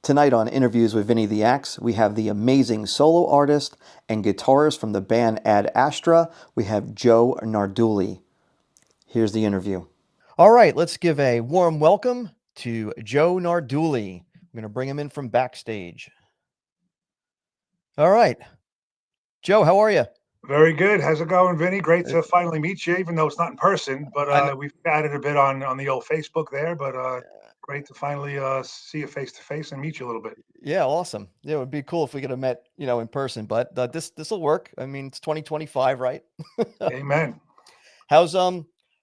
Tonight on Interviews with Vinny the Axe, we have the amazing solo artist and guitarist from the band Ad Astra. We have Joe Nardulli. Here's the interview. All right, let's give a warm welcome to Joe Nardulli. I'm going to bring him in from backstage. All right. Joe, how are you? Very good. How's it going, Vinny? Great to finally meet you, even though it's not in person. But I know, we've chatted a bit on the old Facebook there. But great to finally see you face to face and meet you a little bit. yeah, awesome. Yeah, it would be cool if we could have met, in person, but this will work. I mean, it's 2025, right? Amen. How's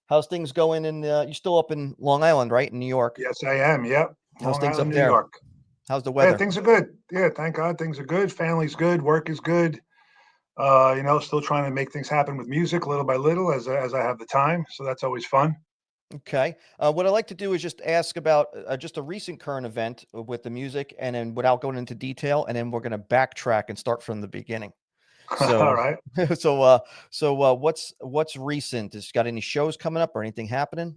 how's things going in you still up in Long Island, right? In New York. Yes, I am. Yep. How's Long things Island, up New there? York. How's the Yeah, weather? things are good. Yeah, thank God, things are good. Family's good. Work is good. Still trying to make things happen with music little by little as I have the time. So that's always fun. Okay. What I like to do is just ask about just a recent current event with the music, and then without going into detail, and then we're going to backtrack and start from the beginning. All So, right. what's recent? Has got any shows coming up or anything happening?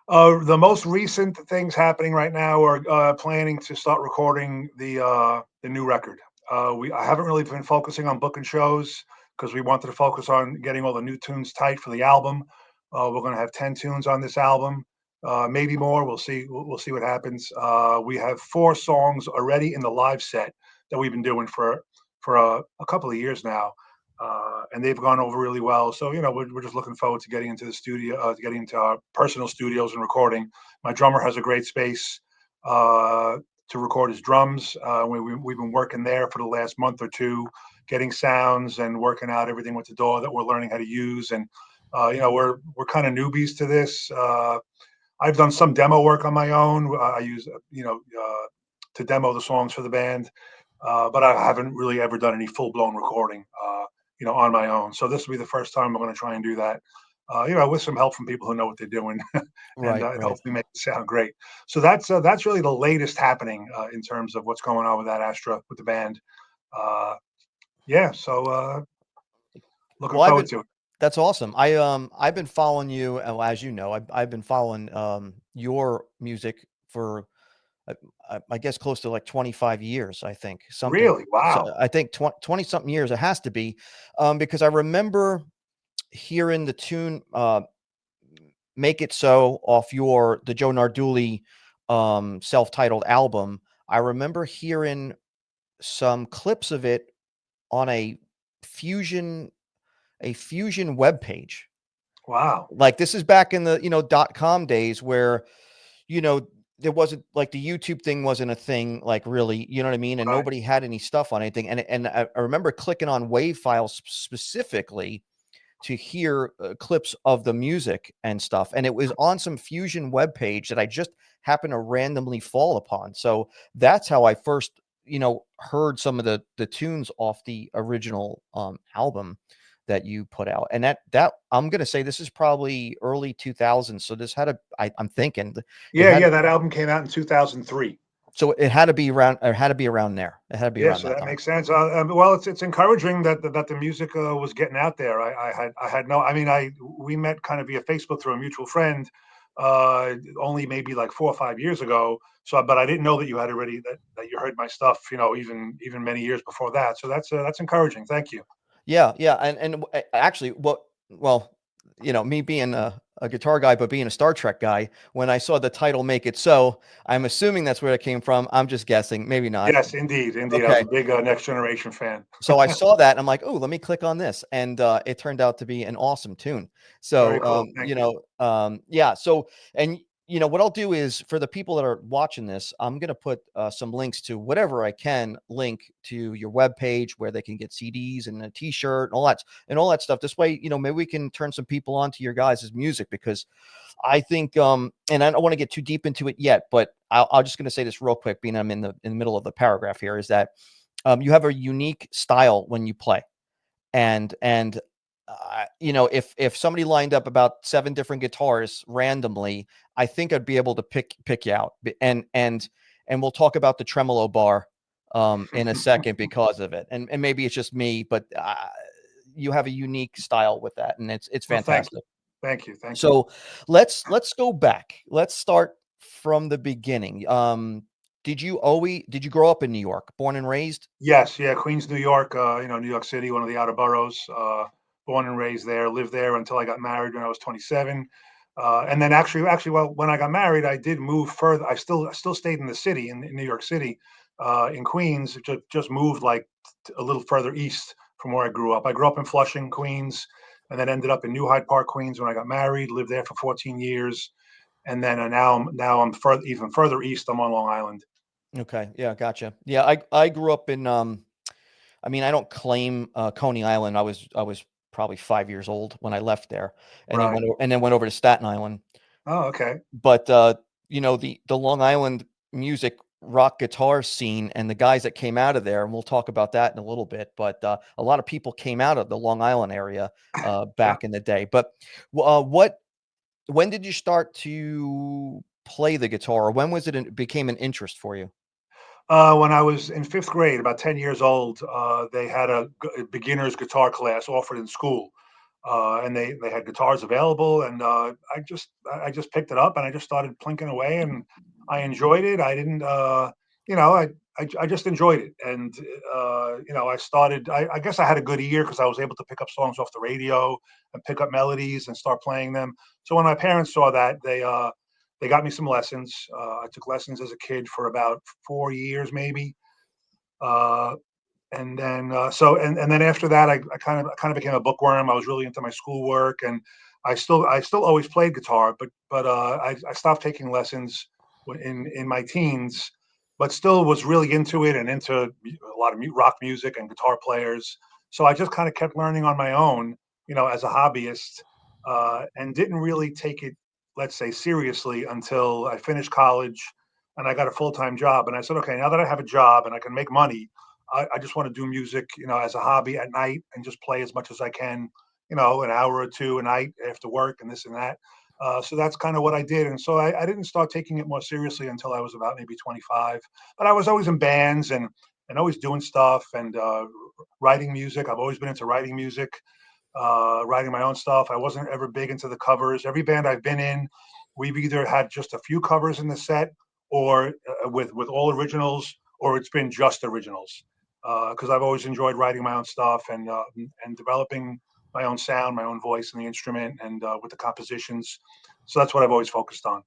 The most recent things happening right now are planning to start recording the new record. I haven't really been focusing on booking shows because we wanted to focus on getting all the new tunes tight for the album. We're going to have 10 tunes on this album, maybe more. We'll see. We'll see what happens. We have 4 songs already in the live set that we've been doing for a couple of years now. And they've gone over really well. So, we're just looking forward to getting into the studio, to getting into our personal studios and recording. My drummer has a great space to record his drums. We've been working there for the last month or two, getting sounds and working out everything with the DAW that we're learning how to use. And, we're kind of newbies to this. I've done some demo work on my own. I use, to demo the songs for the band. But I haven't really ever done any full blown recording, on my own. So this will be the first time I'm going to try and do that, with some help from people who know what they're doing, Right, and right. hopefully make it sound great. So that's really the latest happening in terms of what's going on with that Astra with the band. Uh, yeah, so looking Well, I've forward been to it. That's awesome. I've been following you, well, as you know, I've been following your music for I guess close to like 25 years, I think. Something Really, so wow, I think 20 something years it has to be. Because I remember hearing the tune Make It So off the Joe Nardulli self-titled album. I remember hearing some clips of it on fusion a fusion web page. wow, Like, this is back in the, .com days where, you know, there wasn't like the YouTube thing wasn't a thing, like, really, you know what I mean? And right, nobody had any stuff on anything. And I remember clicking on WAV files specifically to hear clips of the music and stuff. And it was on some Fusion web page that I just happened to randomly fall upon. So that's how I first, heard some of the tunes off the original album that you put out. And that I'm gonna say this is probably early 2000s. So this had a I'm thinking it yeah, had yeah. That album came out in 2003. so it had to be around or had to be around there. It had to be Yeah, around so that that time. makes sense. Well, it's encouraging that the music was getting out there. I had no. I mean, I we met kind of via Facebook through a mutual friend, only maybe like 4 or 5 years ago. So, but I didn't know that you had already that you heard my stuff. Even many years before that. So that's encouraging. Thank you. Yeah, yeah, actually, well, me being a guitar guy, but being a Star Trek guy, when I saw the title "Make It So," I'm assuming that's where it came from. I'm just guessing, maybe not. Yes, indeed, indeed. I was Okay, a big Next Generation fan. so I saw that, and I'm like, "Oh, let me click on this," and it turned out to be an awesome tune. Very So, cool. Thank you. yeah. So, and what I'll do is for the people that are watching this, I'm gonna put some links to whatever I can link to your webpage where they can get CDs and a T-shirt and all that stuff. This way, maybe we can turn some people onto your guys' music because I think, and I don't want to get too deep into it yet, but I'll just gonna say this real quick, being I'm in the middle of the paragraph here, is that you have a unique style when you play, and if somebody lined up about 7 different guitars randomly, I think I'd be able to pick you out. And we'll talk about the tremolo bar in a second because of it, and maybe it's just me, but you have a unique style with that, and it's Well, thank you, fantastic. thank you, thank you. So let's go back. Let's start from the beginning. did you grow up in New York, born and raised? Yes, yeah, Queens, New York, New York City, one of the outer boroughs. Born and raised there, lived there until I got married when I was 27. And then well, when I got married, I did move further. I still stayed in the city in New York City, in Queens. Just moved like a little further east from where I grew up. I grew up in Flushing, Queens, and then ended up in New Hyde Park, Queens when I got married. Lived there for 14 years, and then now I'm even further east. I'm on Long Island. Okay, yeah, gotcha. Yeah, I grew up in I mean, I don't claim Coney Island. I was probably 5 years old when I left there, and then Right. went over to Staten Island. Oh, okay. But the Long Island music rock guitar scene and the guys that came out of there, and we'll talk about that in a little bit. But a lot of people came out of the Long Island area Yeah. back in the day. But what when did you start to play the guitar? Or when was it became an interest for you? When I was in fifth grade, about 10 years old, they had a beginner's guitar class offered in school. And they had guitars available, and I just picked it up and I just started plinking away, and I enjoyed it. I didn't, you know, I just enjoyed it, and I started. I guess I had a good ear because I was able to pick up songs off the radio and pick up melodies and start playing them. So when my parents saw that, they got me some lessons. I took lessons as a kid for about 4 years, maybe. Uh, and then and then after that, I kind of became a bookworm. I was really into my schoolwork, and I still always played guitar, but I stopped taking lessons in my teens, but still was really into it and into a lot of rock music and guitar players. So I just kind of kept learning on my own, as a hobbyist, and didn't really take it, let's say, seriously until I finished college and I got a full time job. And I said, okay, now that I have a job and I can make money, I just want to do music, as a hobby at night and just play as much as I can, an hour or two a night after work and this and that. So that's kind of what I did. And so I didn't start taking it more seriously until I was about maybe 25. But I was always in bands and always doing stuff and writing music. I've always been into writing music, writing my own stuff. I wasn't ever big into the covers. Every band I've been in, we've either had just a few covers in the set or with all originals, or it's been just originals, because I've always enjoyed writing my own stuff and developing my own sound, my own voice in the instrument, and with the compositions. So that's what I've always focused on.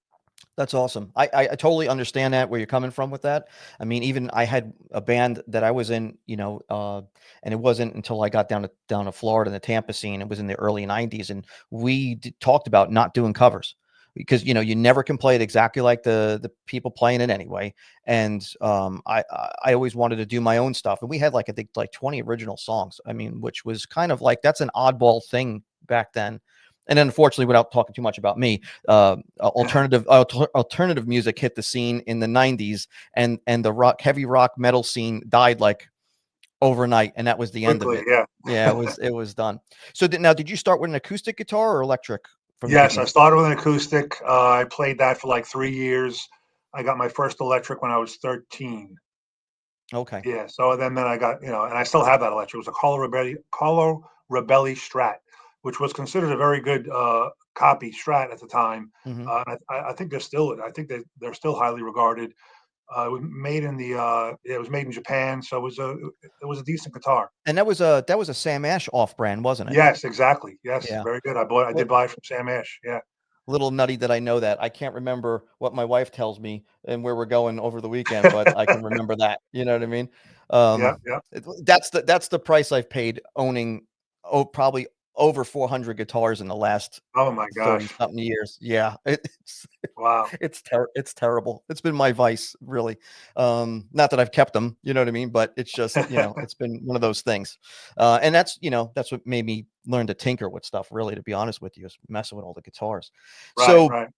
That's awesome. I totally understand that where you're coming from with that. I mean, even I had a band that I was in, and it wasn't until I got down to Florida in the Tampa scene. It was in the early '90s, and we talked about not doing covers because you never can play it exactly like the people playing it anyway. And I always wanted to do my own stuff, and we had like I think like 20 original songs. I mean, which was kind of like that's an oddball thing back then. And then, unfortunately, without talking too much about me, alternative music hit the scene in the '90s, and the heavy rock metal scene died like overnight, and that was the end of Quickly, it. yeah. Yeah, it was done. So now, did you start with an acoustic guitar or electric from the Yes, I beginning? started with an acoustic. I played that for like 3 years. I got my first electric when I was 13. Okay. Yeah. So then I got, and I still have that electric. It was a Color Rebelli Strat, which was considered a very good copy Strat at the time. Hmm. I think they're still highly regarded. It was made in it was made in Japan, so it was a decent guitar. And that was a Sam Ash off brand, wasn't it? Yes, exactly. Yes, Yeah. very good. I did buy it from Sam Ash. Yeah. Little nutty that I know that. I can't remember what my wife tells me and where we're going over the weekend, but I can remember that. You know what I mean? Yeah, Um, yeah. that's the price I've paid owning probably over 400 guitars in the last Oh my 30 gosh. something years. Yeah, it's Wow. it's terrible. It's been my vice, really. Not that I've kept them, you know what I mean, but it's just, it's been one of those things. And that's what made me learn to tinker with stuff, really, to be honest with you, is messing with all the guitars. Right, So right.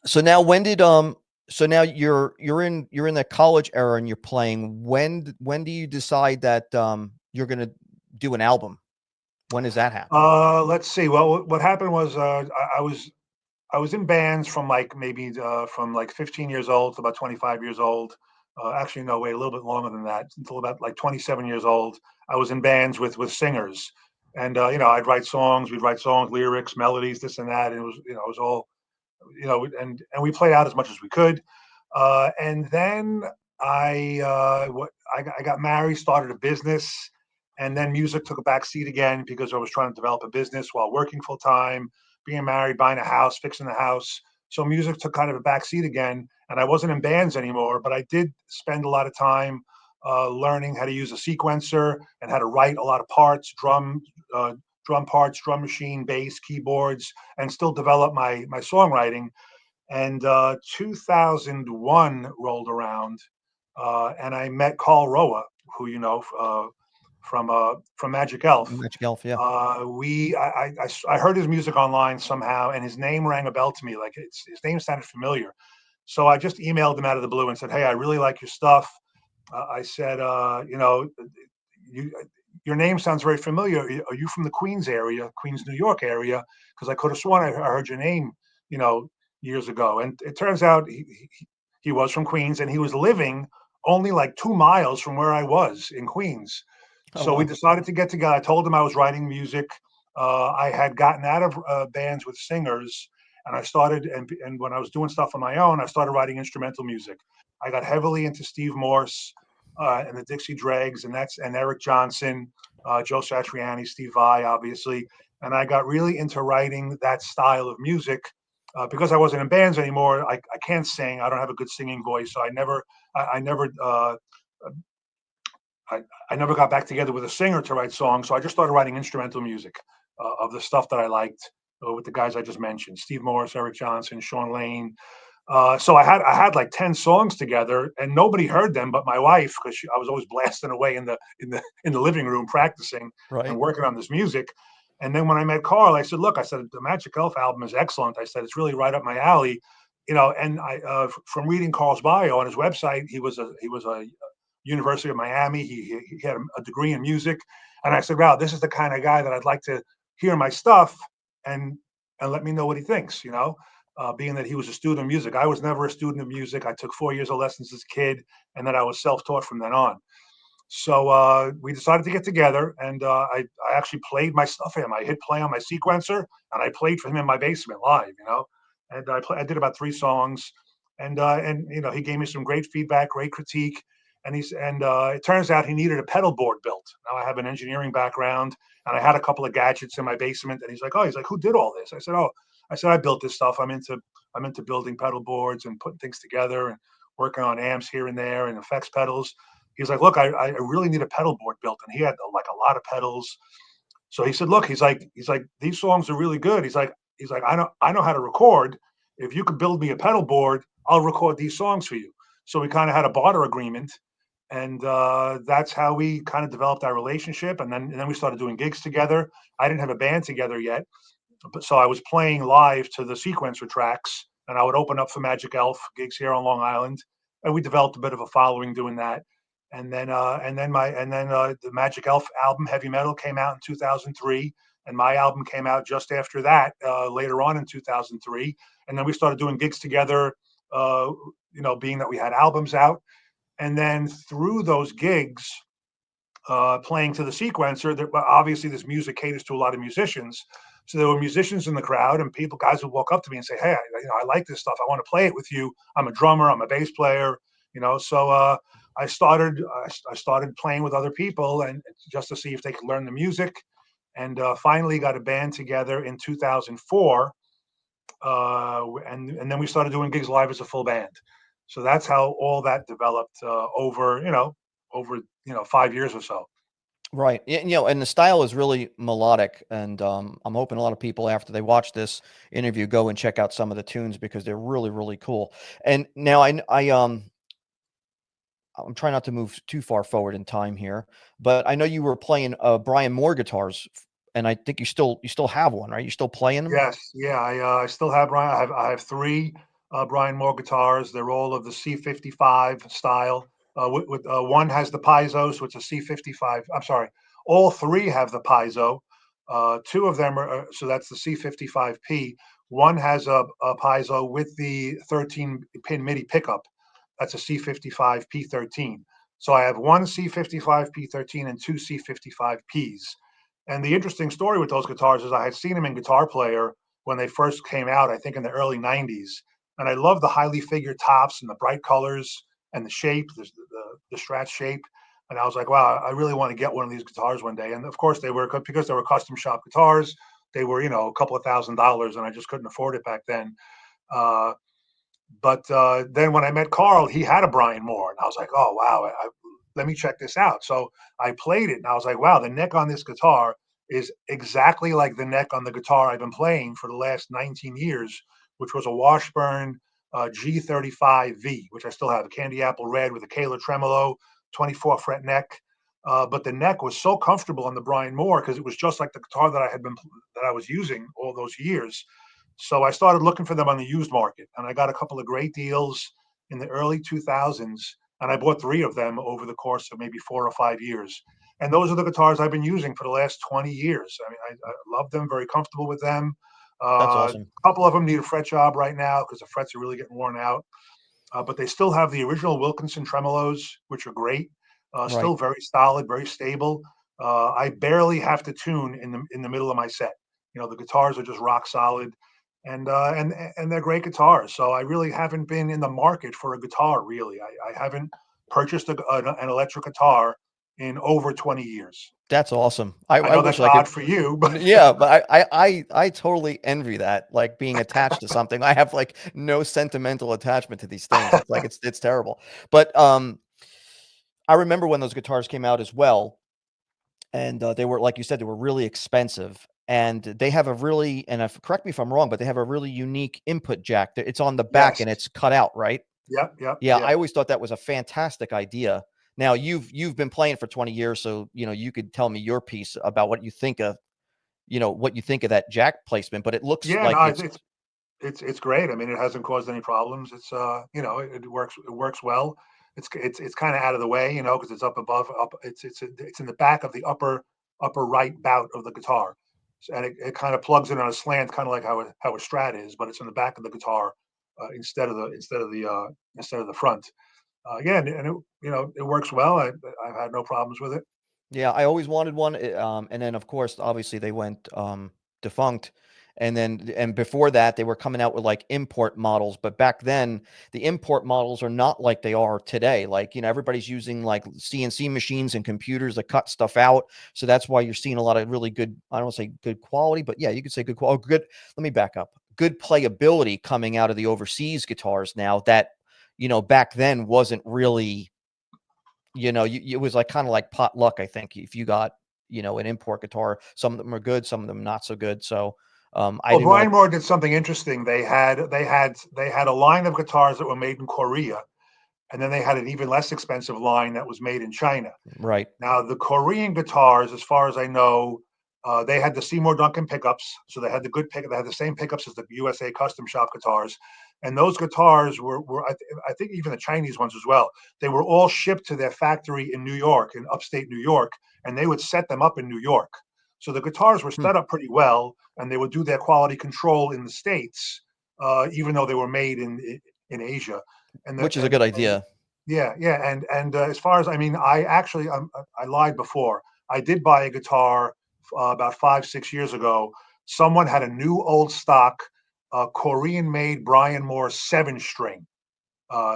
so now when did so now you're in the college era and you're playing. When do you decide that you're gonna do an album? When does that happen? Let's see. Well, what happened was I was in bands from like maybe from like 15 years old to about 25 years old. Actually, no, wait, a little bit longer than that, until about like 27 years old. I was in bands with singers, and we'd write songs, lyrics, melodies, this and that, and it was all, and we played out as much as we could. And then I got married, started a business, and then music took a back seat again because I was trying to develop a business while working full time, being married, buying a house, fixing the house. So music took kind of a back seat again, and I wasn't in bands anymore. But I did spend a lot of time learning how to use a sequencer and how to write a lot of parts, uh, drum parts, drum machine, bass, keyboards, and still develop my songwriting. And 2001 rolled around, and I met Carl Roa, who you know from Magic Elf. Magic Elf, yeah. I heard his music online somehow, and his name rang a bell to me. Like his name sounded familiar, so I just emailed him out of the blue and said, "Hey, I really like your stuff." I said, you, your name sounds very familiar. Are you from the Queens area, Queens, New York area? Because I could have sworn I heard your name, you know, years ago. And it turns out he was from Queens, and he was living only like 2 miles from where I was in Queens. Oh, So we wow. decided to get together. I told him I was writing music. I had gotten out of bands with singers, and I started. And when I was doing stuff on my own, I started writing instrumental music. I got heavily into Steve Morse and the Dixie Dregs, and Eric Johnson, Joe Satriani, Steve Vai, obviously. And I got really into writing that style of music because I wasn't in bands anymore. I can't sing. I don't have a good singing voice, so I never I, I never got back together with a singer to write songs, so I just started writing instrumental music of the stuff that I liked with the guys I just mentioned: Steve Morris, Eric Johnson, Sean Lane. So I had like 10 songs together, and nobody heard them but my wife because I was always blasting away in the living room practicing and Right. working on this music. And then when I met Carl, I said, "Look, I said the Magic Elf album is excellent. I said it's really right up my alley." And from reading Carl's bio on his website, he was a University of Miami. He had a degree in music, and I said, "Wow, this is the kind of guy that I'd like to hear my stuff and and let me know what he thinks." Being that he was a student of music, I was never a student of music. I took 4 years of lessons as a kid, and then I was self-taught from then on. So we decided to get together, and I actually played my stuff for him. I hit play on my sequencer, and I played for him in my basement live. And I did about 3 songs, and he gave me some great feedback, great critique, and it turns out he needed a pedal board built. Now I have an engineering background, and I had a couple of gadgets in my basement, and he's like, who did all this? I said I built this stuff. I'm into building pedal boards and putting things together and working on amps here and there and effects pedals. He's like, look, I really need a pedal board built, and he had like a lot of pedals. So he said, look, he's like these songs are really good. He's like I know how to record. If you could build me a pedal board, I'll record these songs for you. So we kind of had a barter agreement, and that's how we kind of developed our relationship. And then we started doing gigs together. I didn't have a band together yet, but so I was playing live to the sequencer tracks, and I would open up for Magic Elf gigs here on Long Island, and we developed a bit of a following doing that. And then the Magic Elf album, Heavy Metal, came out in 2003, and my album came out just after that, later on in 2003. And then we started doing gigs together, being that we had albums out. And then through those gigs, playing to the sequencer, that obviously this music caters to a lot of musicians. So there were musicians in the crowd, and guys would walk up to me and say, "Hey, I like this stuff. I want to play it with you. I'm a drummer. I'm a bass player." So I started playing with other people, and just to see if they could learn the music, and finally got a band together in 2004, and then we started doing gigs live as a full band. So that's how all that developed over 5 years or so. Right. And the style is really melodic, and I'm hoping a lot of people after they watch this interview go and check out some of the tunes because they're really, really cool. And now I'm trying not to move too far forward in time here, but I know you were playing Brian Moore guitars, and I think you still have one, right? You still playing them? Yes, yeah, I still have Brian. I have 3 Brian Moore guitars. They're all of the C55 style. One has the piezo, so it's a C55. I'm sorry, all 3 have the piezo. 2 of them are so that's the C55P. One has a piezo with the 13 pin MIDI pickup. That's a C55P13. So I have one C55P13 and 2 C55Ps. And the interesting story with those guitars is I had seen them in Guitar Player when they first came out, I think in the early 90s. And I love the highly figured tops and the bright colors. and the shape, the Strat shape. And I was like, wow, I really want to get one of these guitars one day. And of course, they were, because they were custom shop guitars. They were, a couple of $1,000s, and I just couldn't afford it back then. Uh, but then when I met Carl, he had a Brian Moore, and I was like, oh wow, let me check this out. So I played it, and I was like, wow, the neck on this guitar is exactly like the neck on the guitar I've been playing for the last 19 years, which was a Washburn G35V, which I still have, a candy apple red with a Kahler tremolo, 24 fret neck. But the neck was so comfortable on the Brian Moore because it was just like the guitar that I was using all those years. So I started looking for them on the used market, and I got a couple of great deals in the early 2000s, and I bought 3 of them over the course of maybe 4 or 5 years. And those are the guitars I've been using for the last 20 years. I mean, I love them, very comfortable with them. That's A awesome. couple of them need a fret job right now because the frets are really getting worn out. But they still have the original Wilkinson tremolos, which are great. Right. Still very solid, very stable. I barely have to tune in the middle of my set. The guitars are just rock solid, and they're great guitars. So I really haven't been in the market for a guitar. Really, I haven't purchased an electric guitar in over 20 years. That's awesome. I I I know wish that's I could. odd for you, but Yeah, but I totally envy that, like being attached to something. I have like no sentimental attachment to these things. It's like it's terrible. But I remember when those guitars came out as well, and they were, like you said, they were really expensive. And they have a really, and if, correct me if I'm wrong, but they have a really unique input jack. It's on the back yes, and it's cut out, right? yep, yep, Yeah, I yep. always thought that was a fantastic idea. Now you've been playing for 20 years, so you could tell me your piece about what you think of that jack placement, but it looks Yeah, like no, it's it's great. I mean, it hasn't caused any problems. It works well. It's kind of out of the way, because it's up above, it's in the back of the upper right bout of the guitar, and it kind of plugs in on a slant, kind of like how a Strat is, but it's in the back of the guitar instead of the front. Yeah, and it works well. I've had no problems with it. yeah, I always wanted one, and then, of course, obviously, they went, defunct, and before that, they were coming out with, like, import models, but back then, the import models are not like they are today, like, everybody's using, like, CNC machines and computers that cut stuff out, so that's why you're seeing a lot of really good, I don't wanna say good quality, but yeah, you could say good quality. Good, let me back up. Good playability coming out of the overseas guitars now that, back then wasn't really, it was like kind of like pot luck, I think. If you got, an import guitar, some of them are good, some of them not so good. So I Well, didn't want Brian Moore did something interesting. They had a line of guitars that were made in Korea, and then they had an even less expensive line that was made in China. right. Now, the Korean guitars, as far as I know, they had the Seymour Duncan pickups, so they had the good pick. They had the same pickups as the USA custom shop guitars, and those guitars I think even the Chinese ones as well. They were all shipped to their factory in New York, in upstate New York, and they would set them up in New York. So the guitars were Hmm. set up pretty well, and they would do their quality control in the states, even though they were made in Asia. And the Which is a good and idea. yeah, yeah, and as far as I mean, I lied before. I did buy a guitar about 5 6 years ago. Someone had a new old stock Korean-made Brian Moore 7 string.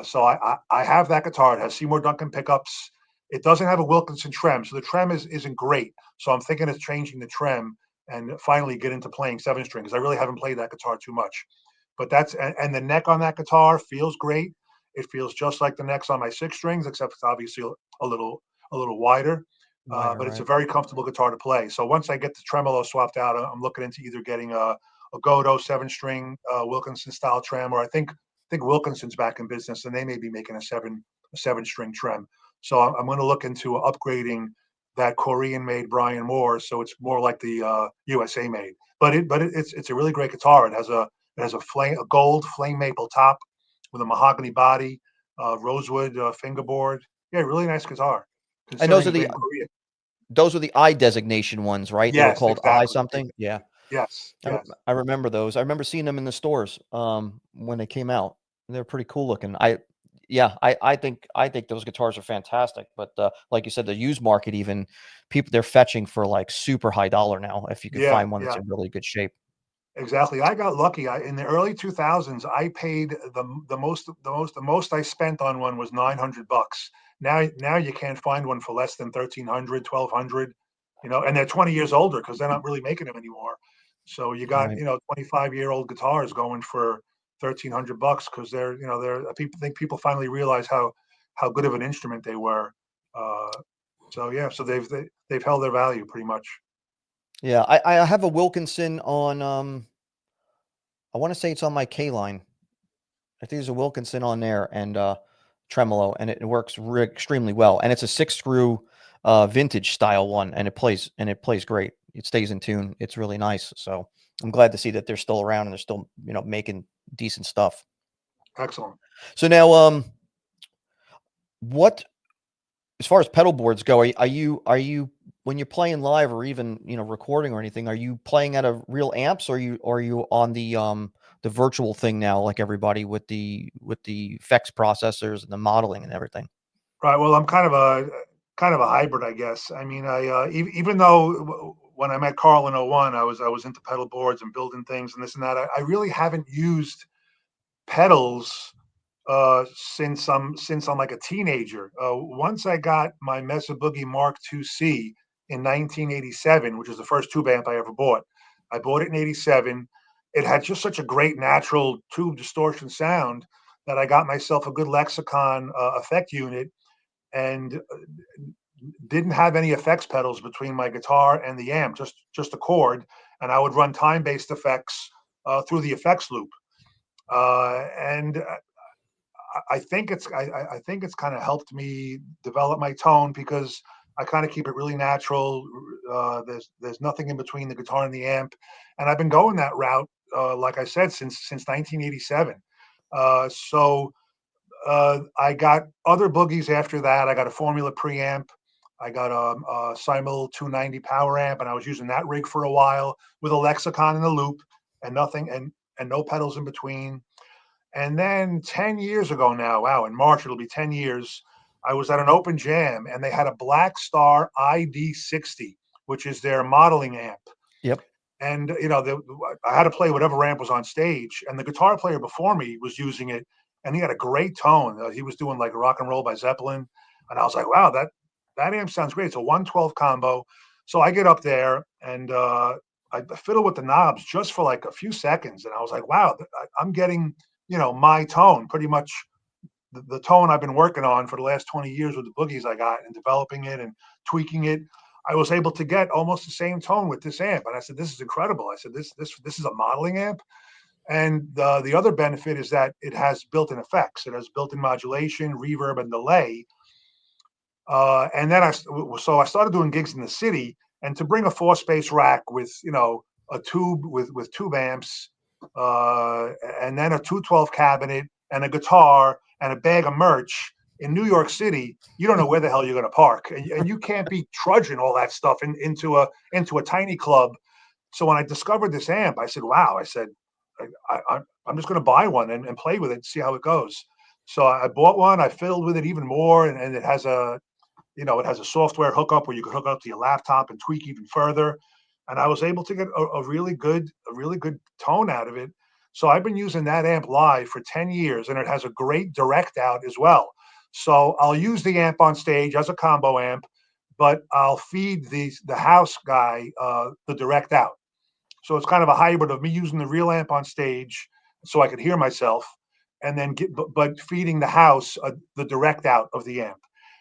So I have that guitar. It has Seymour Duncan pickups. It doesn't have a Wilkinson trem, so the trem isn't great. So I'm thinking of changing the trem and finally get into playing 7 string because I really haven't played that guitar too much. But and the neck on that guitar feels great. It feels just like the necks on my 6 strings, except it's obviously a little wider. Wider, But it's a right. very comfortable guitar to play. So once I get the tremolo swapped out, I'm looking into either getting a Godot 7 string Wilkinson style trem, or I think Wilkinson's back in business, and they may be making a 7 string trem. So I'm going to look into upgrading that Korean made Brian Moore, so it's more like the USA made. But it's a really great guitar. It has a gold flame maple top with a mahogany body, rosewood fingerboard. Yeah, really nice guitar, And those considering are it's made the in Korea. those are the I designation ones, right? They were Yes, called I exactly. something. Yeah. Yes, yes. I remember those. I remember seeing them in the stores when they came out. They're pretty cool looking. Yeah, I think those guitars are fantastic. But like you said, the used market, even people, they're fetching for like super high dollar now if you could Yeah, find one that's yeah. in really good shape. Exactly. I got lucky. In the early 2000s, I paid the most I spent on one was $900. Now you can't find one for less than 1,300, 1,200. And they're 20 years older because they're not really making them anymore. So you got, Right. 25-year-old guitars going for $1,300 because they're people think people finally realize how good of an instrument they were. Uh, so yeah, so they've held their value pretty much. Yeah, I have a Wilkinson on I want to say it's on my K line. I think there's a Wilkinson on there and tremolo, and it works extremely well. And it's a six screw vintage style one, and it plays great. It stays in tune. It's really nice. So I'm glad to see that they're still around and they're still making decent stuff. Excellent. So now what as far as pedal boards go, are you when you're playing live or even recording or anything, are you playing at a real amps or are you on the virtual thing now like everybody with the effects processors and the modeling and everything? Right. Well, I'm kind of a hybrid, I guess. I mean, even though when I met Carl in '01, I was into pedal boards and building things and this and that. I really haven't used pedals since I'm like a teenager. Once I got my Mesa Boogie Mark II-C in 1987, which was the first tube amp I ever bought. I bought it in '87. It had just such a great natural tube distortion sound that I got myself a good Lexicon effect unit and didn't have any effects pedals between my guitar and the amp, just a cord, and I would run time-based effects through the effects loop. And I think it's kind of helped me develop my tone because I kind of keep it really natural. There's nothing in between the guitar and the amp, and I've been going that route, like I said, since 1987. So I got other boogies after that. I got a Formula preamp. I got a Simul 290 power amp, and I was using that rig for a while with a Lexicon in the loop and nothing and no pedals in between. And then 10 years ago now, wow, in March it'll be 10 years. I was at an open jam and they had a Black Star ID60, which is their modeling amp. Yep. And I had to play whatever amp was on stage, and the guitar player before me was using it, and he had a great tone. He was doing like rock and roll by Zeppelin, and I was like, wow, that amp sounds great. It's a 112 combo. So I get up there and I fiddle with the knobs just for like a few seconds, and I was like, wow, I'm getting my tone pretty much the tone I've been working on for the last 20 years with the boogies I got and developing it and tweaking it. I was able to get almost the same tone with this amp. And I said, this is incredible. I said, this is a modeling amp. And the other benefit is that it has built-in effects. It has built-in modulation, reverb, and delay. And then so I started doing gigs in the city, and to bring a four-space rack with a tube with tube amps, and then a 212 cabinet and a guitar and a bag of merch in New York City, you don't know where the hell you're going to park, and you can't be trudging all that stuff into a tiny club. So when I discovered this amp, I said, "Wow!" I said, I'm just going to buy one and play with it, see how it goes." So I bought one. I fiddled with it even more, and it has a software hookup where you can hook it up to your laptop and tweak even further. And I was able to get a really good tone out of it. So I've been using that amp live for 10 years, and it has a great direct out as well. So I'll use the amp on stage as a combo amp, but I'll feed the house guy the direct out. So it's kind of a hybrid of me using the real amp on stage so I could hear myself, and then but feeding the house the direct out of the amp.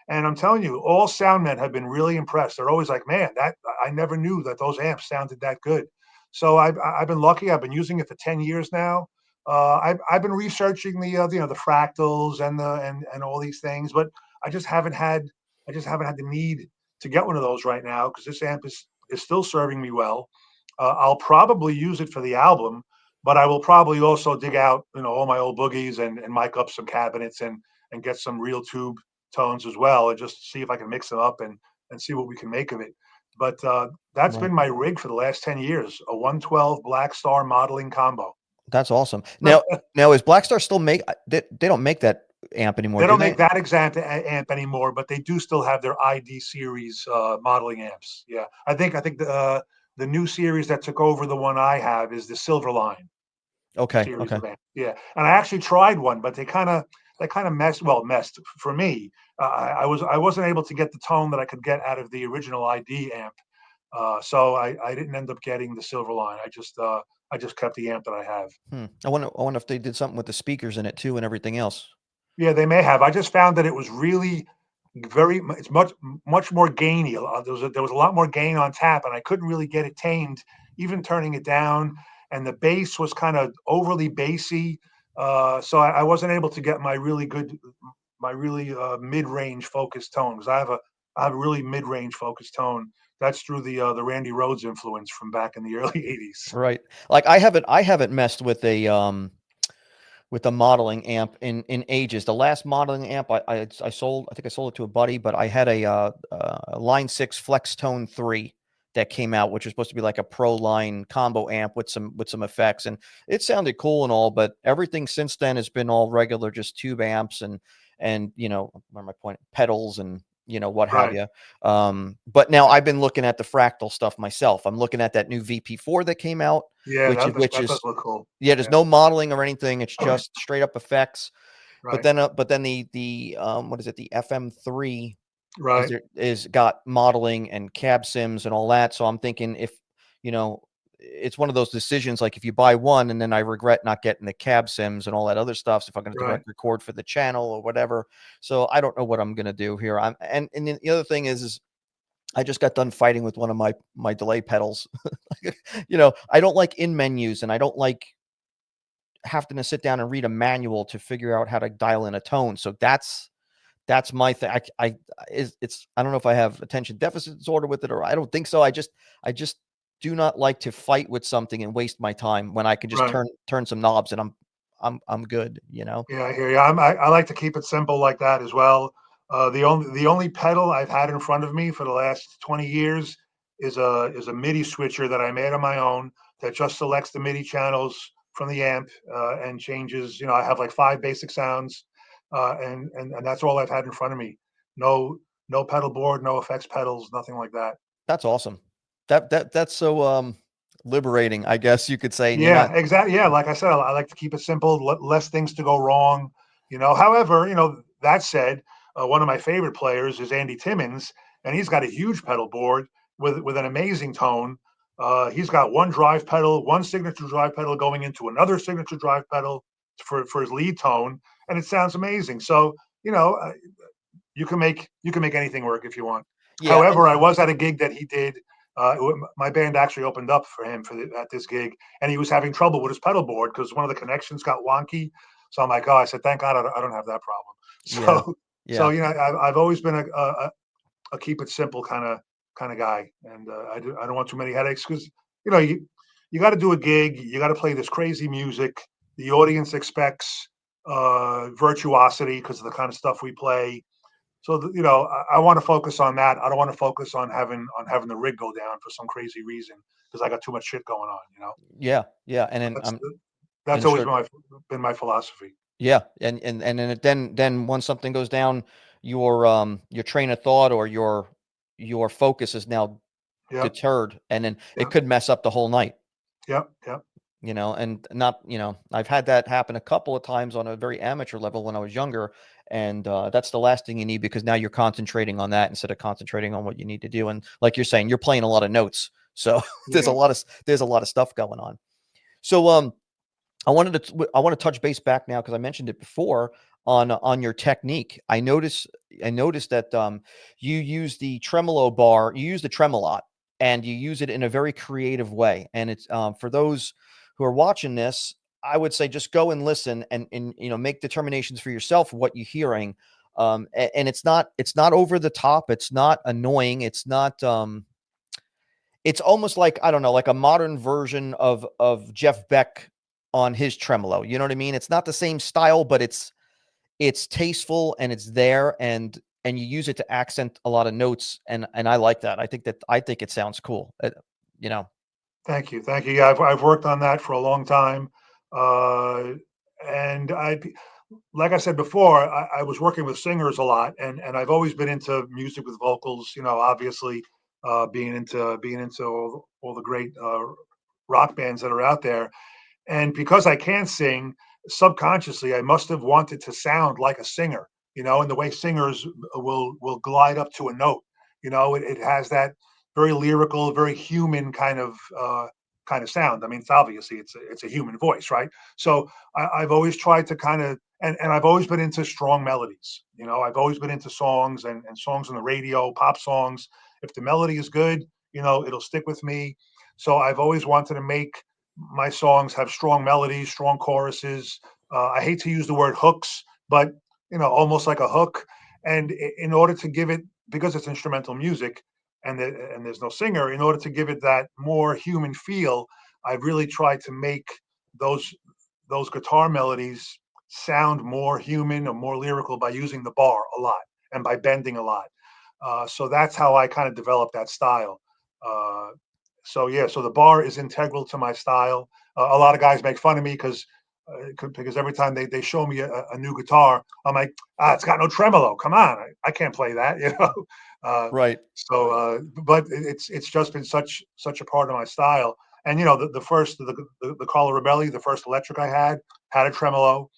And I'm telling you, all sound men have been really impressed. They're always like, "Man, that I never knew that those amps sounded that good." So I've been lucky. I've been using it for 10 years now. I've been researching the fractals and all these things, but I just haven't had the need to get one of those right now because this amp is still serving me well. I'll probably use it for the album, but I will probably also dig out all my old boogies and mic up some cabinets and get some real tube tones as well, and just see if I can mix them up and see what we can make of it. But that's Right. been my rig for the last 10 years, a 112 Black Star modeling combo. That's awesome. Now is Blackstar still make they don't make that amp anymore, They do don't they? make that exact amp anymore, but they do still have their ID series modeling amps. Yeah, I think the new series that took over the one I have is the Silver Line Okay. series Okay. of amps. Yeah, and I actually tried one, but they kind of messed for me. I wasn't able to get the tone that I could get out of the original ID amp, so I didn't end up getting the Silver Line. I just kept the amp that I have. I wonder if they did something with the speakers in it too and everything else. Yeah, they may have. I just found that it was really it's much more gainy. There was a lot more gain on tap, and I couldn't really get it tamed, even turning it down. And the bass was kind of overly bassy, so I wasn't able to get my really mid-range focused tone, because I have a really mid-range focused tone. That's through the Randy Rhoads influence from back in the early '80s. Right. Like I haven't messed with a modeling amp in ages. The last modeling amp I sold, I think I sold it to a buddy, but I had a Line 6 Flex Tone 3 that came out, which was supposed to be like a pro line combo amp with some effects, and it sounded cool and all, but everything since then has been all regular, just tube amps and where am I pointing, pedals and what have Right. you. But now I've been looking at the fractal stuff myself. I'm looking at that new VP4 that came out, Yeah, which that is does, which that does is look cool. yeah, there's Yeah. no modeling or anything. It's just straight up effects. But Right. then the what is it? The FM3 Right. is got modeling and cab sims and all that. So I'm thinking if you know, it's one of those decisions like if you buy one and then I regret not getting the cab sims and all that other stuff. So if I'm going to Right. direct record for the channel or whatever. So I don't know what I'm going to do here. And then the other thing is I just got done fighting with one of my delay pedals. I don't like in menus and I don't like having to sit down and read a manual to figure out how to dial in a tone. So that's my thing. It's I don't know if I have attention deficit disorder with it or I don't think so. I just do not like to fight with something and waste my time when I could just Right. turn some knobs and I'm good. Yeah, I hear you. I like to keep it simple like that as well. The only pedal I've had in front of me for the last 20 years is a MIDI switcher that I made on my own that just selects the MIDI channels from the amp, and changes. I have like five basic sounds, and that's all I've had in front of me. No no pedal board, no effects pedals, nothing like that. That's awesome. That's so liberating, I guess you could say. And you're not Yeah, exactly. Yeah, like I said, I like to keep it simple, less things to go wrong. However, that said, one of my favorite players is Andy Timmons, and he's got a huge pedal board with an amazing tone. He's got one drive pedal, one signature drive pedal going into another signature drive pedal for his lead tone, and it sounds amazing. So, you know, uh, you can make anything work if you want. yeah, and However, I was at a gig that he did. My band actually opened up for him at this gig, and he was having trouble with his pedal board because one of the connections got wonky. So I'm like, oh, I said, thank God I don't have that problem. yeah, So, yeah. I've always been a keep it simple kind of guy, and I don't want too many headaches because you got to do a gig, you got to play this crazy music. The audience expects virtuosity because of the kind of stuff we play. So I want to focus on that. I don't want to focus on having the rig go down for some crazy reason because I got too much shit going on. Yeah, yeah, and then That's I'm that's and always sure. been my philosophy. Yeah, and then once something goes down, your train of thought or your focus is now Yep, deterred, and then it yep, could mess up the whole night. yep, yep. And not, I've had that happen a couple of times on a very amateur level when I was younger, and that's the last thing you need because now you're concentrating on that instead of concentrating on what you need to do. And like you're saying, you're playing a lot of notes, so Yeah, there's a lot of stuff going on. So I want to touch base back now because I mentioned it before on your technique. I noticed that you use the tremolo bar, you use the tremolot, and you use it in a very creative way. And it's for those who are watching this, I would say just go and listen and make determinations for yourself what you're hearing. And it's not over the top. It's not annoying. It's almost like, I don't know, like a modern version of Jeff Beck on his tremolo. You know what I mean? It's not the same style, but it's tasteful and it's there and you use it to accent a lot of notes and I like that. I think it sounds cool. You know. thank you, thank you. Yeah, I've worked on that for a long time, uh, and like I said before, I was working with singers a lot, and I've always been into music with vocals. Obviously, being into all the great rock bands that are out there. And because I can't sing, subconsciously, I must have wanted to sound like a singer, and the way singers will glide up to a note. It has that very lyrical, very human kind of sound. I mean, it's obviously it's a human voice, right? So I've always tried to kind of and I've always been into strong melodies. I've always been into songs and songs on the radio, pop songs. If the melody is good, it'll stick with me. So I've always wanted to make my songs have strong melodies, strong choruses. I hate to use the word hooks, but almost like a hook. And in order to give it, because it's instrumental music, and there's no singer, in order to give it that more human feel, I've really tried to make those those guitar melodies sound more human or more lyrical by using the bar a lot and by bending a lot. So that's how I kind of developed that style. Uh, so yeah, so the bar is integral to my style. A lot of guys make fun of me because every time they show me a new guitar, I'm like, it's got no tremolo. Come on, I can't play that, Uh, Right. but it's just been such a part of my style. And the first the Carlo Rebelli, the first electric I had a tremolo.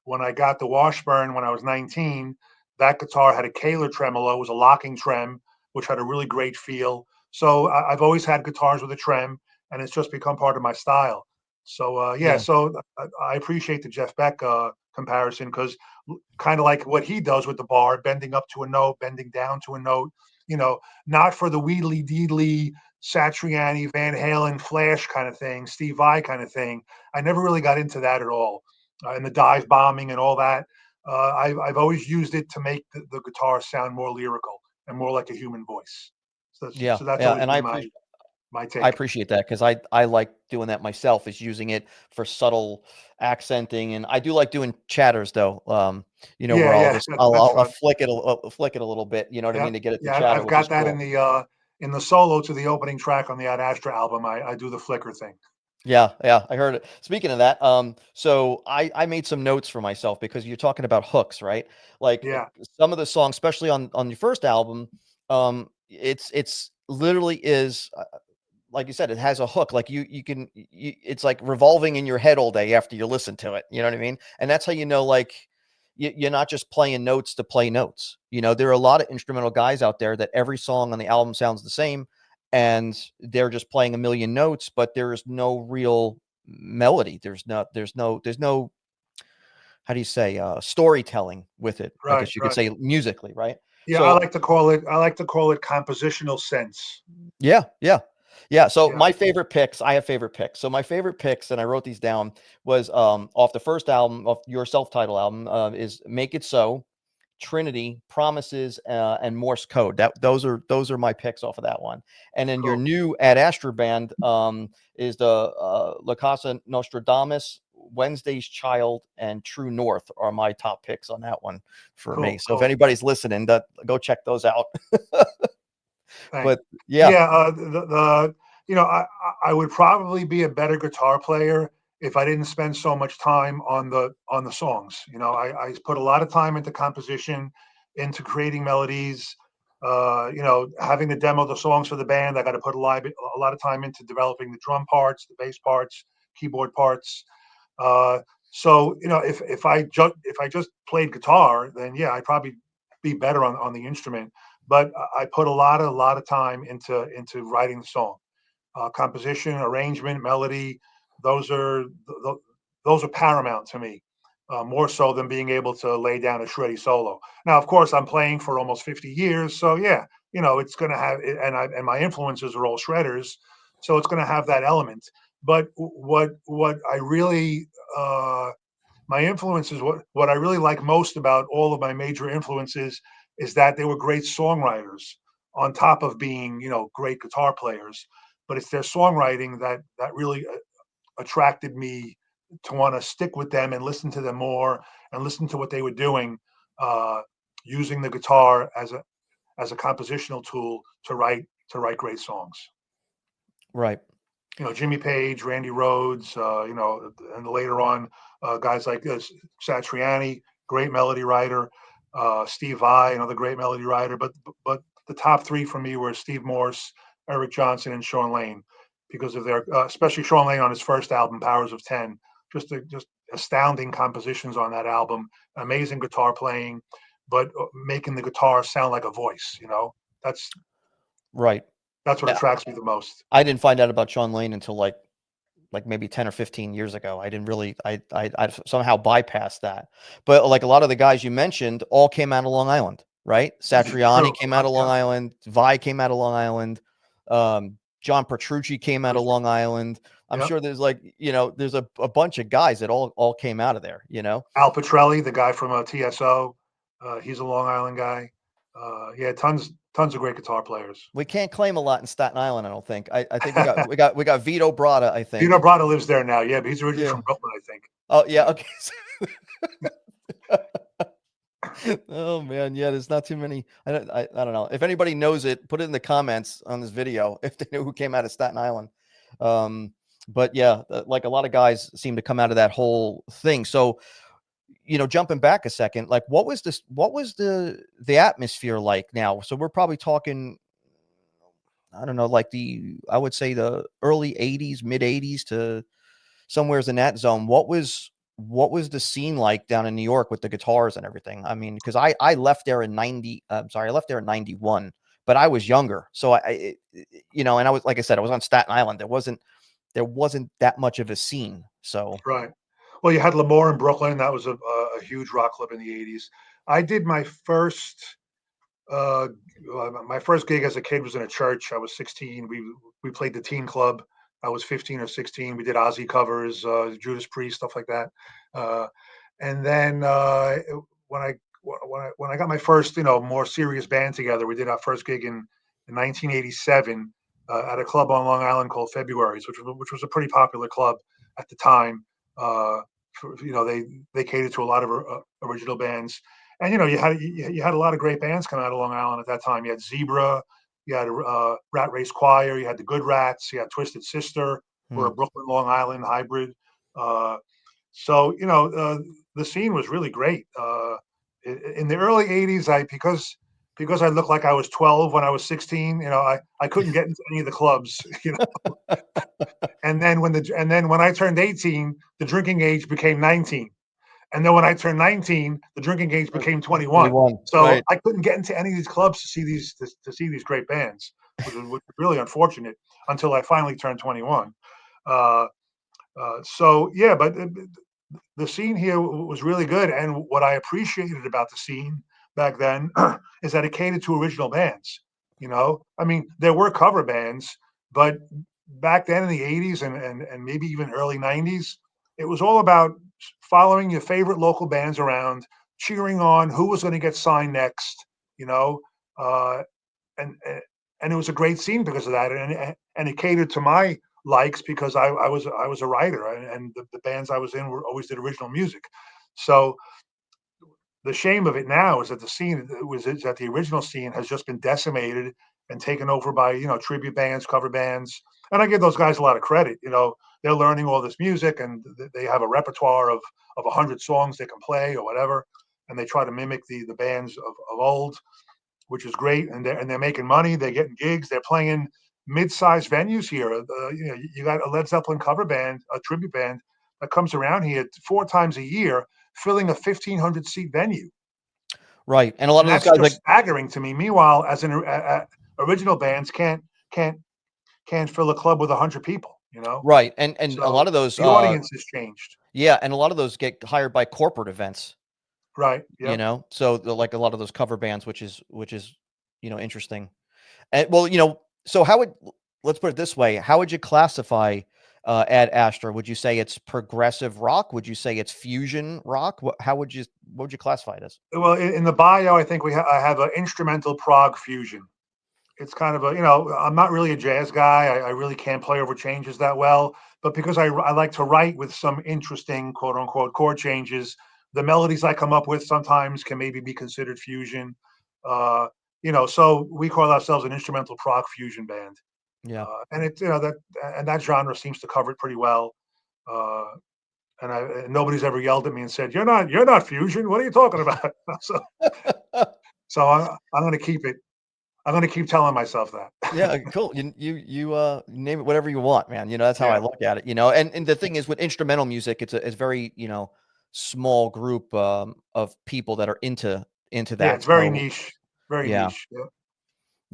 When I got the Washburn when I was 19, that guitar had a Kahler tremolo. It was a locking trem, which had a really great feel. So I've always had guitars with a trem, and it's just become part of my style. So yeah, Yeah. so I appreciate the Jeff Beck comparison because kind of like what he does with the bar, bending up to a note, bending down to a note. Not for the wheedly deedly Satriani, Van Halen, Flash kind of thing, Steve Vai kind of thing. I never really got into that at all, and the dive bombing and all that. I've always used it to make the guitar sound more lyrical and more like a human voice. Yeah. So that's Yeah. always And been my I take. appreciate that because I like doing that myself, is using it for subtle accenting, and I do like doing chatters though. Yeah, Where I'll yeah, just that's I'll fun. flick it a little bit. You know what I Yeah, mean, to get it to yeah. chatter, I've which is got that cool. in the solo to the opening track on the Ad Astra album. I do the flicker thing. Yeah, yeah, I heard it. Speaking of that, so I made some notes for myself because you're talking about hooks, right? Like Yeah, some of the songs, especially on your first album, it's literally is like you said, it has a hook. Like it's like revolving in your head all day after you listen to it. You know what I mean? And that's how like you're not just playing notes to play notes. There are a lot of instrumental guys out there that every song on the album sounds the same, and they're just playing a million notes, but there is no real melody. There's no how do you say storytelling with it? I right, guess you could right. say musically, right? Yeah, I So like to call it. I like to call it compositional sense. yeah, yeah. Yeah, so Yeah, my favorite picks, I have favorite picks. So my favorite picks, and I wrote these down, was off the first album, of your self-titled album, is Make It So, Trinity, Promises, and Morse Code. Those are my picks off of that one. And then your cool. new Ad Astra band is the La Casa Nostradamus, Wednesday's Child, and True North are my top picks on that one for me. Cool, So if cool. anybody's listening, go check those out. Thanks. But yeah, Yeah, I would probably be a better guitar player if I didn't spend so much time on the songs. I put a lot of time into composition, into creating melodies. Having to demo the songs for the band, I got to put a lot of time into developing the drum parts, the bass parts, keyboard parts. Uh, so if I just played guitar, then yeah, I'd probably be better on the instrument. But I put a lot of time into writing the song, composition, arrangement, melody. Those are those are paramount to me, more so than being able to lay down a shreddy solo. Now, of course, I'm playing for almost 50 years, so yeah, it's going to have, and my influences are all shredders, so it's going to have that element. But what I really my influences, what I really like most about all of my major influences is that they were great songwriters on top of being, great guitar players. But it's their songwriting that really attracted me to want to stick with them and listen to them more and listen to what they were doing, uh, using the guitar as a compositional tool to write great songs. right. Jimmy Page, Randy Rhoads, and later on, guys like Satriani, great melody writer, Steve Vai, another great melody writer. But the top three for me were Steve Morse, Eric Johnson, and Sean Lane, because of their, especially Sean Lane on his first album, Powers of Ten. Just astounding compositions on that album, amazing guitar playing, but making the guitar sound like a voice. That's Right. that's what Yeah. attracts me the most. I didn't find out about Sean Lane until like maybe 10 or 15 years ago. I didn't really, I somehow bypassed that. But like a lot of the guys you mentioned all came out of Long Island, right? True. Satriani came out of Long Island. Vi came out of Long Island. John Petrucci came out of Long Island. I'm Yep. sure there's like, there's a bunch of guys that all came out of there, Al Petrelli, the guy from TSO, he's a Long Island guy. Yeah, tons of great guitar players. We can't claim a lot in Staten Island, I don't think. I think we got Vito Bratta, I think. Vito Bratta lives there now. Yeah, but he's originally Yeah. from Brooklyn, I think. Oh, yeah. Okay. Oh man, yeah. There's not too many. I don't know. If anybody knows it, put it in the comments on this video if they know who came out of Staten Island. But yeah, like a lot of guys seem to come out of that whole thing. So, jumping back a second, like what was the atmosphere like now? So we're probably talking, I don't know, like I would say the early 80s, mid 80s to somewhere's in that zone. What was the scene like down in New York with the guitars and everything? I mean, because I left there in 90. I left there in 91, but I was younger, so and I was, like I said, I was on Staten Island. There wasn't that much of a scene. So Right. Well, you had Lemoore in Brooklyn. That was a huge rock club in the '80s. I did uh, my first gig as a kid was in a church. I was 16. We played the teen club. I was 15 or 16. We did Ozzy covers, Judas Priest, stuff like that. Uh, and then when I got my first more serious band together, we did our first gig in 1987 at a club on Long Island called February's, which was a pretty popular club at the time. They catered to a lot of original bands, and you had a lot of great bands come out of Long Island at that time. You had Zebra, you had Rat Race Choir, you had the Good Rats, you had Twisted Sister, who are a Brooklyn Long Island hybrid. Uh, so the scene was really great. In the early '80s, because I looked like I was 12 when I was 16. I couldn't get into any of the clubs. And then when I turned 18, the drinking age became 19. And then when I turned 19, the drinking age became 21. 21, So right? I couldn't get into any of these clubs to see these great bands, which was really unfortunate until I finally turned 21. Uh, so yeah, but the scene here was really good, and what I appreciated about the scene back then is that it catered to original bands. I mean, there were cover bands, but back then in the '80s and maybe even early '90s, it was all about following your favorite local bands around, cheering on who was going to get signed next. You know, uh, and it was a great scene because of that, and it catered to my likes because I was a writer, and the bands I was in were always did original music. So the shame of it now is that the original scene has just been decimated and taken over by tribute bands, cover bands, and I give those guys a lot of credit. They're learning all this music and they have a repertoire of 100 songs they can play or whatever, and they try to mimic the bands of old, which is great. And they're making money. They're getting gigs. They're playing mid-sized venues here. You got a Led Zeppelin cover band, a tribute band that comes around here 4 times a year, filling a 1,500-seat venue. Right, and a lot And of those that's guys, just like, staggering to me. Meanwhile, as original bands can't fill a club with 100 people. right, and a So lot of those, the audience has changed. yeah, and a lot of those get hired by corporate events. Right. Yep. So like a lot of those cover bands, which is interesting. And well, so let's put it this way: how would you classify Ad Astra? Would you say it's progressive rock? Would you say it's fusion rock? What would you classify it as? Well, in the bio, I think I have an instrumental prog fusion. It's kind of I'm not really a jazz guy. I really can't play over changes that well, but because I like to write with some interesting quote unquote chord changes, the melodies I come up with sometimes can maybe be considered fusion. So we call ourselves an instrumental prog fusion band. Yeah. And that genre seems to cover it pretty well. Uh, and nobody's ever yelled at me and said, "You're not fusion. What are you talking about?" so so I'm going to keep it I'm going to keep telling myself that. Yeah, cool. You name it whatever you want, man. That's how I Yeah. look at it. And the thing is with instrumental music, it's very, small group of people that are into Yeah. that. It's very So niche. Very yeah. niche. Yeah.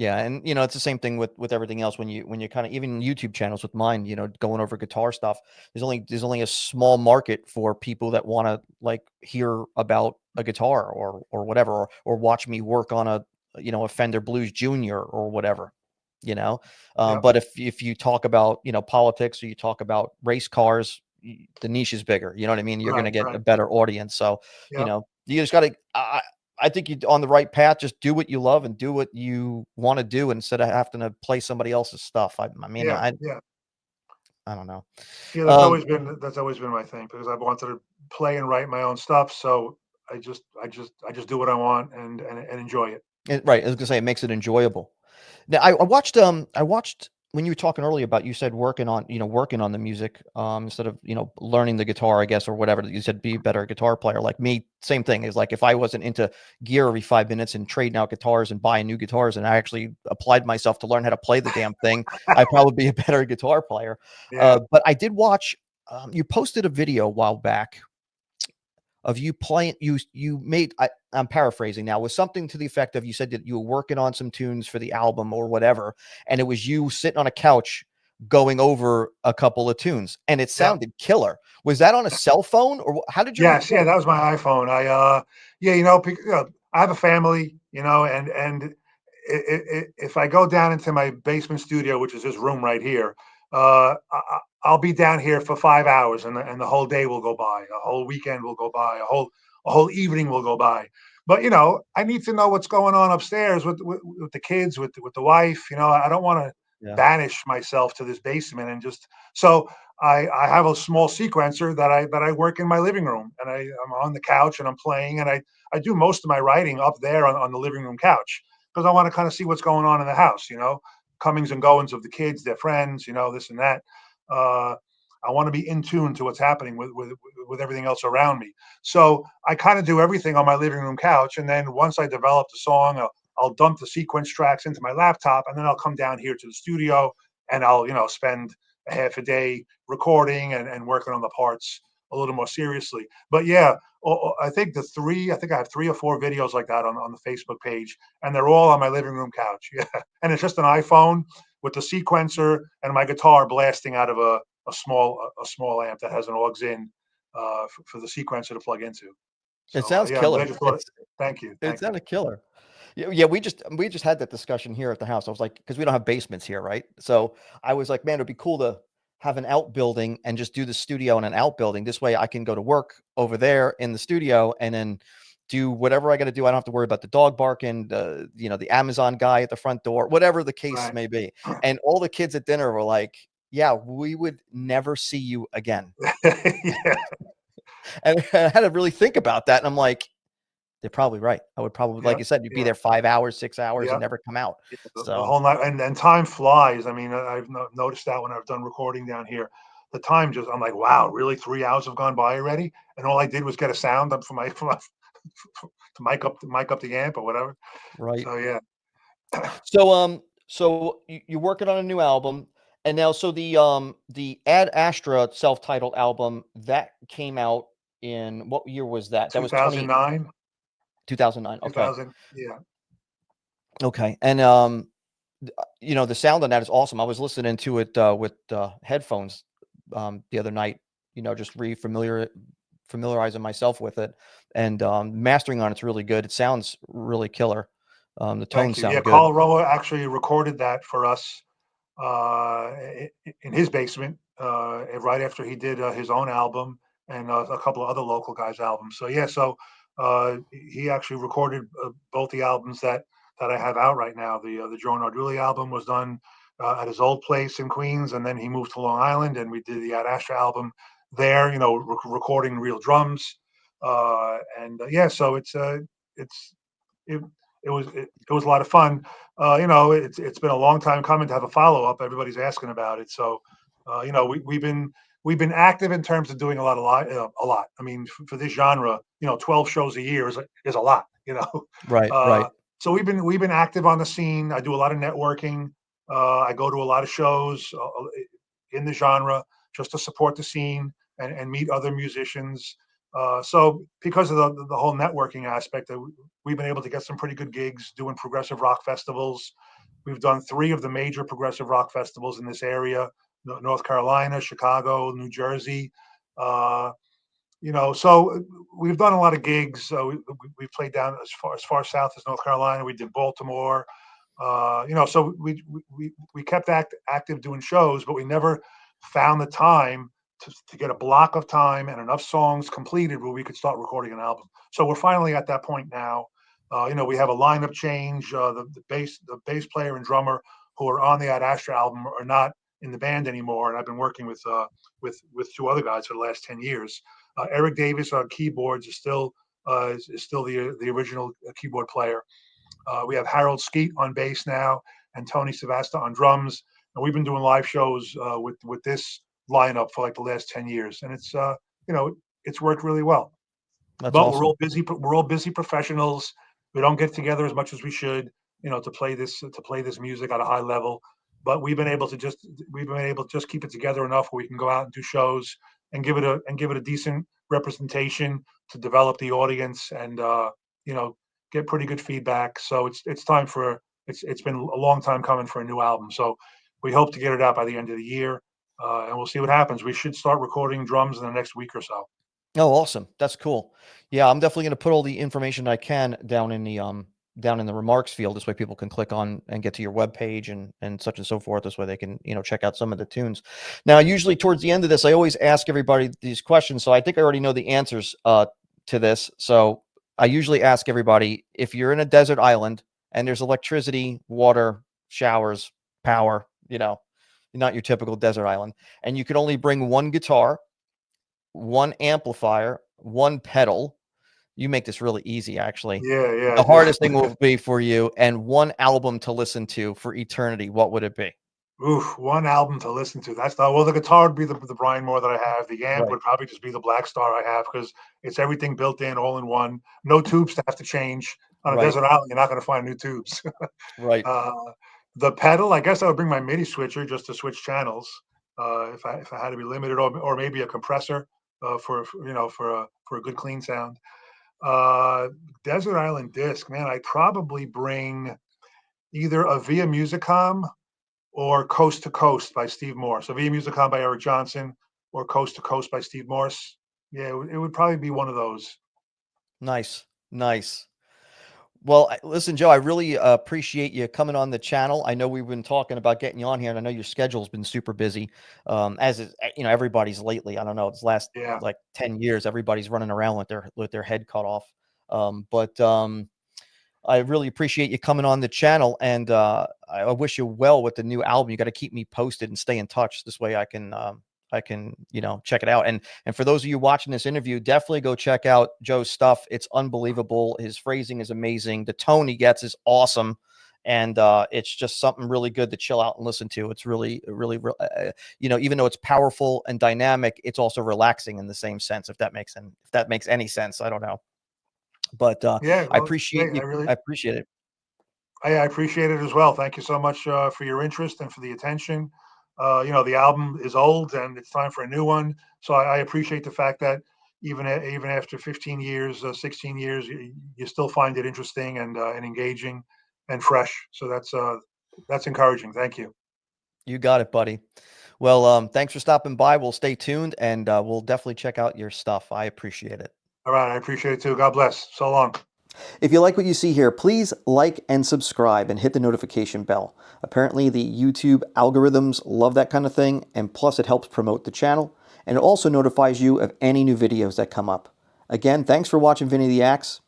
Yeah, and it's the same thing with everything else when you kind of even YouTube channels with mine, going over guitar stuff. There's only a small market for people that want to like hear about a guitar or whatever or watch me work on a Fender Blues Junior or whatever, you know. Yeah. But if you talk about politics or you talk about race cars, the niche is bigger. You know what I mean? You're going Right. to get a Right. better audience. So Yeah. you just got to. I think you're on the right path. Just do what you love and do what you want to do instead of having to play somebody else's stuff. I mean, Yeah. I Yeah. I don't know. Yeah. Um, That's always been my thing because I've wanted to play and write my own stuff. So I just do what I want and enjoy it. right. I was gonna say it makes it enjoyable. Now, I watched when you were talking earlier about you said working on the music instead of learning the guitar, I guess, or whatever. You said be a better guitar player. Like me, same thing. Is like if I wasn't into gear every 5 minutes and trading out guitars and buying new guitars, and I actually applied myself to learn how to play the damn thing, I'd probably be a better guitar player. Yeah. But I did watch. You posted a video a while back of you playing you made I'm paraphrasing now, was something to the effect of you said that you were working on some tunes for the album or whatever, and it was you sitting on a couch going over a couple of tunes and it Yeah. sounded killer. Was that on a cell phone or how did you Yes, yeah, record? that was my iPhone. Yeah, I have a family, and if I go down into my basement studio, which is this room right here, I'll be down here for 5 hours, and the whole day will go by, a whole weekend will go by, a whole evening will go by. But I need to know what's going on upstairs with the kids, with the wife. I don't want to Yeah. banish myself to this basement and just so. I have a small sequencer that I work in my living room, and I'm on the couch and I'm playing, and I do most of my writing up there on the living room couch because I want to kind of see what's going on in the house, comings and goings of the kids, their friends, this and that. Uh, I want to be in tune to what's happening with everything else around me. So I kind of do everything on my living room couch, and then once I develop the song, I'll dump the sequence tracks into my laptop, and then I'll come down here to the studio, and I'll spend a half a day recording and working on the parts a little more seriously. But yeah, I think I think I have 3 or 4 videos like that on the Facebook page, and they're all on my living room couch. Yeah, and it's just an iPhone with the sequencer and my guitar blasting out of a small amp that has an aux in for the sequencer to plug into. It So sounds yeah, I'm glad killer. you thought. Thank you, It thank you. sounded killer. Yeah, we just had that discussion here at the house. I was like, because we don't have basements here, right? So I was like, man, it'd be cool to have an outbuilding and just do the studio in an outbuilding. This way I can go to work over there in the studio and then do whatever I got to do. I don't have to worry about the dog barking, the Amazon guy at the front door, whatever the case Right. may be. And all the kids at dinner were like, yeah, we would never see you again. Yeah, And I had to really think about that. And I'm like, they're probably right. I would probably, like yeah, you said, you'd be yeah, there 5 hours, 6 hours yeah. and never come out. The So, whole night, and time flies. I mean, I've noticed that when I've done recording down here, the time just, I'm like, wow, really 3 hours have gone by already, and all I did was get a sound up for my to mic up the amp or whatever. right. So yeah, So you're working on a new album, and now so the Ad Astra self-titled album that came out in what year was that? That was 2009, 2009. Okay. 2000, yeah. Okay. And the sound on that is awesome. I was listening to it with headphones the other night, just familiarizing myself with it, and mastering on it's really good. It sounds really killer. The Thank tones you. Yeah, sound good. Carl Roa actually recorded that for us in his basement right after he did his own album and a couple of other local guys' albums. So yeah, he actually recorded both the albums that I have out right now. The Joe Nardulli album was done at his old place in Queens, and then he moved to Long Island, and we did the Ad Astra album there. Recording real drums, and yeah, so it's it, it was a lot of fun. It's been a long time coming to have a follow up. Everybody's asking about it, so we've been active in terms of doing a lot. I mean, for this genre, 12 shows a year is a lot. Right, right. So we've been active on the scene. I do a lot of networking. I go to a lot of shows in the genre just to support the scene and meet other musicians. So because of the whole networking aspect, we've been able to get some pretty good gigs doing progressive rock festivals. We've done three of the major progressive rock festivals in this area: North Carolina, Chicago, New Jersey. Uh, so we've done a lot of gigs. We played down as far south as North Carolina. We did Baltimore. So we kept active doing shows, but we never found the time to get a block of time and enough songs completed where we could start recording an album. So we're finally at that point now. We have a lineup change. The bass player and drummer who are on the Ad Astra album are not in the band anymore, and I've been working with two other guys for the last 10 years. Eric Davis on keyboards is still the original keyboard player. We have Harold Skeet on bass now, and Tony Savasta on drums. And we've been doing live shows with this lineup for like the last 10 years, and you know it's worked really well. That's But we're awesome. all busy. We're all busy professionals. We don't get together as much as we should, to play this music at a high level. But we've been able to just keep it together enough where we can go out and do shows and give it a decent representation to develop the audience and you know get pretty good feedback. So it's time for it's been a long time coming for a new album. So we hope to get it out by the end of the year, and we'll see what happens. We should start recording drums in the next week or so. Oh, awesome. That's cool. Yeah, I'm definitely going to put all the information I can down in the remarks field. This way people can click on and get to your webpage and such and so forth. This way they can, check out some of the tunes. Now, usually towards the end of this, I always ask everybody these questions. So I think I already know the answers to this. So I usually ask everybody, if you're in a desert island and there's electricity, water, showers, power, not your typical desert island, and you could only bring one guitar, one amplifier, one pedal. You make this really easy, actually. Yeah, yeah, The I do. hardest thing will be for you, and one album to listen to for eternity. What would it be? Oof, one album to listen to. That's not well. The guitar would be the Brian Moore that I have. The amp Right, would probably just be the Black Star I have because it's everything built in, all in one. No tubes to have to change on a right, desert island. You're not going to find new tubes. right. uh, the pedal, I guess I would bring my MIDI switcher just to switch channels if I had to be limited, or maybe a compressor for a good clean sound. Uh, Desert Island disc, man. I'd probably bring either a Via Musicom or Coast to Coast by Steve Morse. So Via Musicom by Eric Johnson or Coast to Coast by Steve Morse. Yeah, it would probably be one of those. Nice, nice. Well, listen, Joe, I really appreciate you coming on the channel. I know we've been talking about getting you on here, and I know your schedule's been super busy, as is, everybody's lately. I don't know, it's last Yeah. like 10 years, everybody's running around with their head cut off. But I really appreciate you coming on the channel, and I wish you well with the new album. You got to keep me posted and stay in touch. This way, I can check it out. And for those of you watching this interview, definitely go check out Joe's stuff. It's unbelievable. His phrasing is amazing. The tone he gets is awesome. And it's just something really good to chill out and listen to. It's really, really, even though it's powerful and dynamic, it's also relaxing in the same sense. If that makes any sense, I don't know. But Yeah. I Well, appreciate hey, you. I appreciate it. I appreciate it as well. Thank you so much for your interest and for the attention. The album is old and it's time for a new one. So I appreciate the fact that even after 15 years, 16 years, you still find it interesting and engaging and fresh. So that's encouraging. Thank you. You got it, buddy. Well, thanks for stopping by. We'll stay tuned, and we'll definitely check out your stuff. I appreciate it. All right. I appreciate it too. God bless. So long. If you like what you see here, please like and subscribe and hit the notification bell. Apparently, the YouTube algorithms love that kind of thing, and plus, it helps promote the channel, and it also notifies you of any new videos that come up. Again, thanks for watching Vinny the Axe.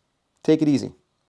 Take it easy.